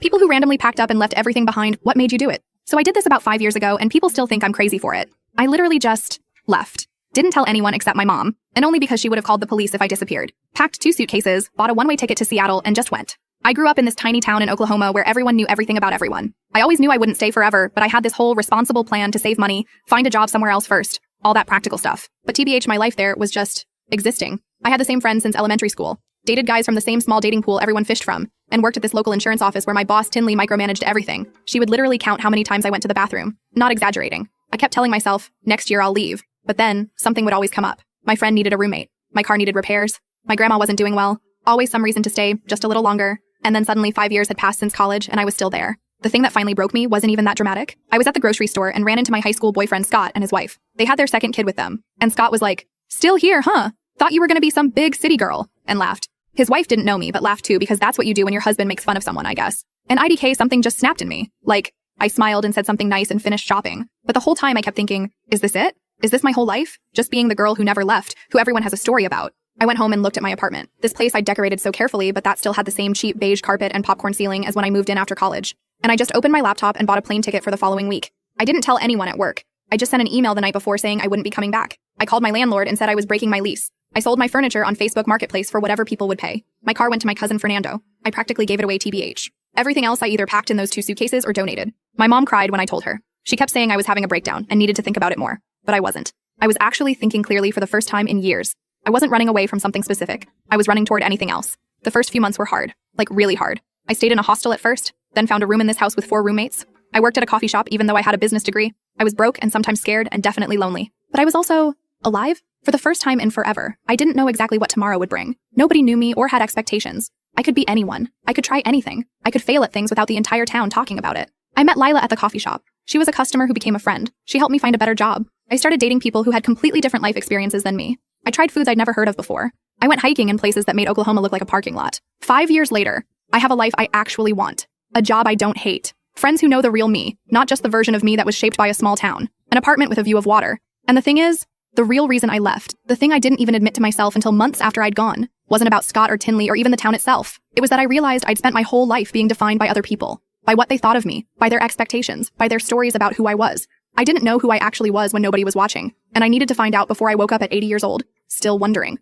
People who randomly packed up and left everything behind, what made you do it? So I did this about 5 years ago, and people still think I'm crazy for it. I literally just left. Didn't tell anyone except my mom, and only because she would have called the police if I disappeared. Packed 2 suitcases, bought a one-way ticket to Seattle, and just went. I grew up in this tiny town in Oklahoma where everyone knew everything about everyone. I always knew I wouldn't stay forever, but I had this whole responsible plan to save money, find a job somewhere else first, all that practical stuff. But TBH, my life there was just existing. I had the same friends since elementary school, dated guys from the same small dating pool everyone fished from, and worked at this local insurance office where my boss Tinley micromanaged everything. She would literally count how many times I went to the bathroom. Not exaggerating. I kept telling myself, next year I'll leave. But then, something would always come up. My friend needed a roommate. My car needed repairs. My grandma wasn't doing well. Always some reason to stay, just a little longer. And then suddenly 5 years had passed since college, and I was still there. The thing that finally broke me wasn't even that dramatic. I was at the grocery store and ran into my high school boyfriend Scott and his wife. They had their second kid with them. And Scott was like, "Still here, huh? Thought you were gonna be some big city girl," and laughed. His wife didn't know me, but laughed too because that's what you do when your husband makes fun of someone, I guess. And IDK, something just snapped in me. Like, I smiled and said something nice and finished shopping. But the whole time I kept thinking, is this it? Is this my whole life? Just being the girl who never left, who everyone has a story about. I went home and looked at my apartment. This place I decorated so carefully, but that still had the same cheap beige carpet and popcorn ceiling as when I moved in after college. And I just opened my laptop and bought a plane ticket for the following week. I didn't tell anyone at work. I just sent an email the night before saying I wouldn't be coming back. I called my landlord and said I was breaking my lease. I sold my furniture on Facebook Marketplace for whatever people would pay. My car went to my cousin Fernando. I practically gave it away TBH. Everything else I either packed in those 2 suitcases or donated. My mom cried when I told her. She kept saying I was having a breakdown and needed to think about it more. But I wasn't. I was actually thinking clearly for the first time in years. I wasn't running away from something specific. I was running toward anything else. The first few months were hard. Like really hard. I stayed in a hostel at first, then found a room in this house with 4 roommates. I worked at a coffee shop even though I had a business degree. I was broke and sometimes scared and definitely lonely. But I was also alive. For the first time in forever, I didn't know exactly what tomorrow would bring. Nobody knew me or had expectations. I could be anyone. I could try anything. I could fail at things without the entire town talking about it. I met Lila at the coffee shop. She was a customer who became a friend. She helped me find a better job. I started dating people who had completely different life experiences than me. I tried foods I'd never heard of before. I went hiking in places that made Oklahoma look like a parking lot. 5 years later, I have a life I actually want. A job I don't hate. Friends who know the real me, not just the version of me that was shaped by a small town. An apartment with a view of water. And the thing is, the real reason I left, the thing I didn't even admit to myself until months after I'd gone, wasn't about Scott or Tinley or even the town itself. It was that I realized I'd spent my whole life being defined by other people. By what they thought of me, by their expectations, by their stories about who I was. I didn't know who I actually was when nobody was watching, and I needed to find out before I woke up at 80 years old, still wondering.